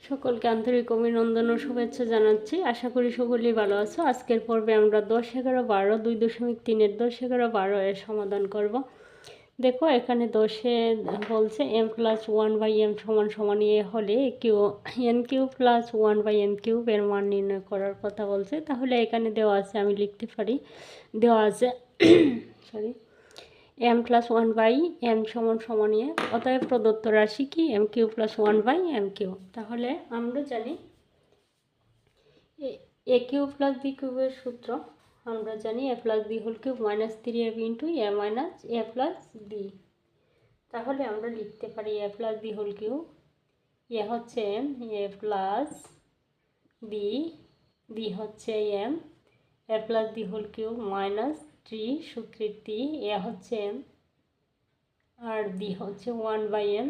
সকলকে আন্তরিক অভিনন্দন ও শুভেচ্ছা জানাচ্ছি। আশা করি সকলেই ভালো আছো। আজকের পর্বে আমরা 10, 11, 12 2.3-এর 10, 11, 12 এর সমাধান করব। দেখো এখানে 10-এ বলছে m+1/m = a হলে n³ + 1/n³ এর মান নির্ণয় করার কথা বলছে। তাহলে এখানে দেওয়া আছে, আমি লিখতে পারি, দেওয়া আছে সরি m+1/m = a। অতএব প্রদত্ত রাশি কি m³ + 1/m³। তাহলে আমরা জানি a³ + b³ এর সূত্র আমরা জানি a + b² - 3ab * a - a + b। তাহলে আমরা লিখতে পারি a + b², a হচ্ছে m, a + b, b হচ্ছে m, a + b² - 3 সূত্রের 3, a হচ্ছে m আর b হচ্ছে 1/m।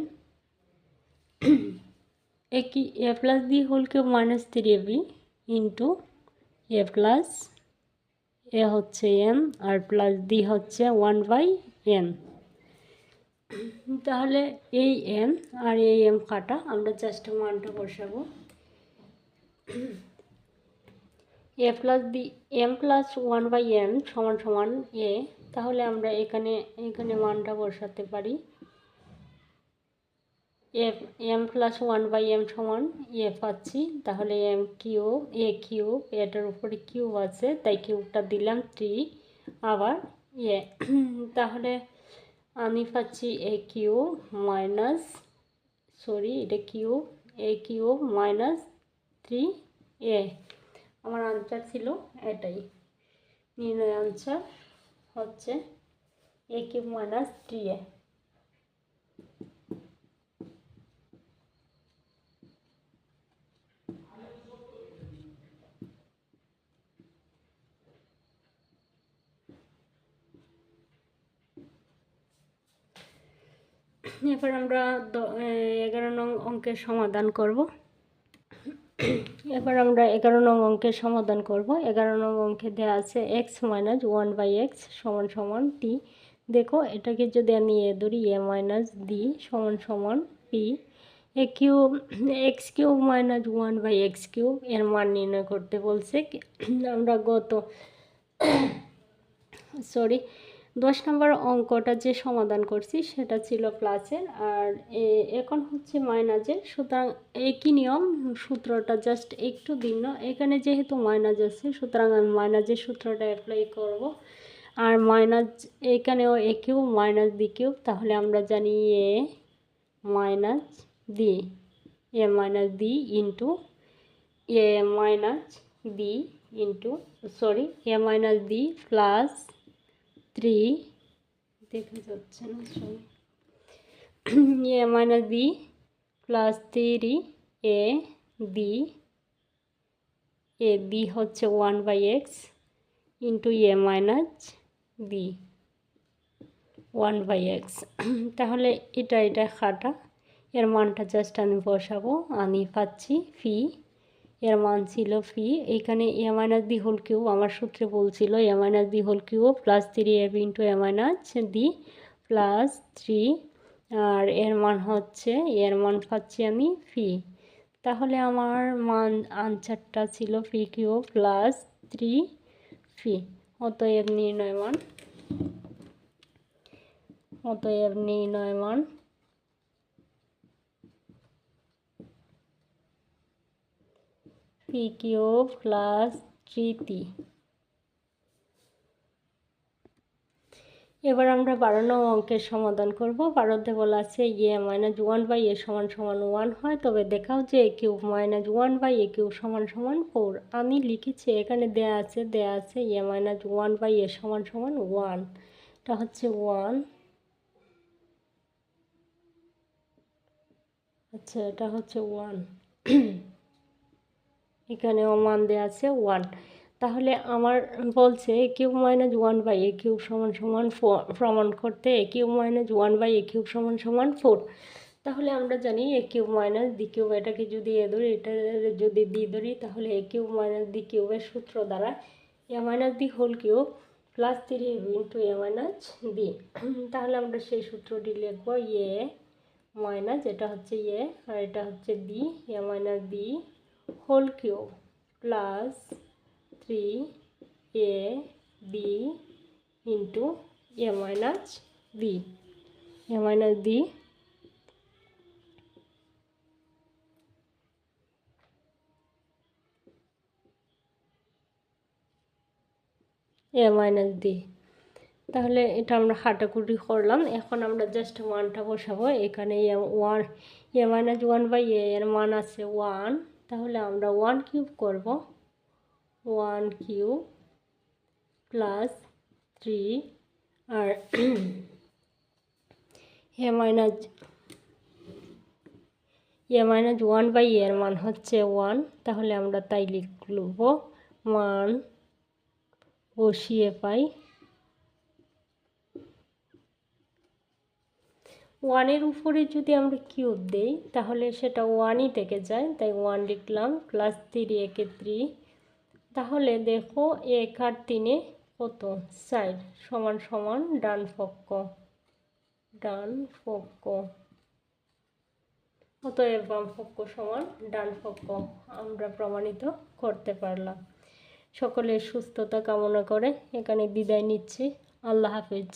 a + b² - 3ab into a হচ্ছে m আর প্লাস b হচ্ছে 1/m। তাহলে এই m আর এই m কাটা, আমরা জাস্ট মানটা বসাবো। a + b m+1/m = a। তাহলে আমরা এখানে মানটা বসাতে পারি। m+1/m = a পাচ্ছি। তাহলে a³ এটার উপরে কিউব আছে তাই কিউবটা দিলাম 3, আবার a। তাহলে আমি পাচ্ছি a³ এটা কিউব a³ - 3a। আমার আনসার ছিল এটাই। নির্ণয় আনসার হচ্ছে a³ - 3a। এবার আমরা 11 নং অঙ্কের সমাধান করব। 11 নং অঙ্কের সমাধান করব। 11 নং অঙ্কে দেওয়া আছে x - 1/x = t। দেখো এটাকে যদি আমি ধরি a - b = p, x³ - 1/x³ এর মান নির্ণয় করতে বলছে। আমরা 10 নম্বর অঙ্কটা যে সমাধান করছি সেটা ছিল প্লাসের, আর এখন হচ্ছে মাইনাসের। সুতরাং একই নিয়ম, সূত্রটা জাস্ট একটু ভিন্ন। এখানে যেহেতু মাইনাস আছে সুতরাং আমি মাইনাসের সূত্রটা অ্যাপ্লাই করব। আর মাইনাস এখানেও a³ - b³। তাহলে আমরা জানি a - b into a - b plus 3 দেখা যাচ্ছে না a - b plus 3 a b হচ্ছে 1/x into a - b 1/x। তাহলে এটা খাটা, এর মানটা জাস্ট আমি বসাবো। আমি পাচ্ছি ফি, এর মান ছিল ফি। এখানে a - b³ আমার সূত্রে বলছিল a - b³ plus 3ab into a - b plus 3, আর এর মান পাচ্ছি আমি ফি। তাহলে আমার আনসারটা ছিল p³ প্লাস 3 ফি। অতএব নির্ণয় মান p³ প্লাস 3t। এবার আমরা 12 নং অঙ্কের সমাধান করব। 12তে বলা আছে a - 1/a = 1 হয়, তবে দেখাও যে a³ - 1/a³ = 4। আমি লিখেছি এখানে দেয়া আছে a - 1/a = 1। এটা হচ্ছে 1। আচ্ছা, এটা হচ্ছে 1। এখানেও মান দেওয়া আছে 1। তাহলে আমার বলছে a³ - 1/a³ = 4 প্রমাণ করতে a³ - 1/a³ = 4। তাহলে আমরা জানি a³ - b³ এটাকে যদি এ ধরি, এটা যদি b ধরি, তাহলে a³ - b³ এর সূত্র দ্বারা a - b³ plus 3ab into a - b। তাহলে আমরা সেই সূত্রটি লিখব a মাইনাস, এটা হচ্ছে এ আর এটা হচ্ছে B, A minus B whole cube plus 3 A B into A minus B, A minus B A minus B. তাহলে এটা আমরা কাটাকুটি করলাম। এখন আমরা জাস্ট ওয়ানটা বসাবো এখানে। এ মাইনাস ওয়ান বাই এ এর মান আছে 1, তাহলে আমরা 1 কিউব করব, 1 কিউব প্লাস 3 আর এ মাইনাস 1 বাই এর মান হচ্ছে 1, তাহলে আমরা তাই লিখব। মান বসিয়ে পাই 1-এর উপরে যদি আমরা কিউব দেই তাহলে সেটা 1ই থেকে যায়, তাই 1 লিখলাম প্লাস 3 একে 3, তাহলে দেখো 1 আর 3 কত 4 সমান সমান ডান পক্ষ, অতএব বাম পক্ষ সমান ডান পক্ষ আমরা প্রমাণিত করতে পারলাম। সকলের সুস্থতা কামনা করে এখানে বিদায় নিচ্ছি। আল্লাহ হাফেজ।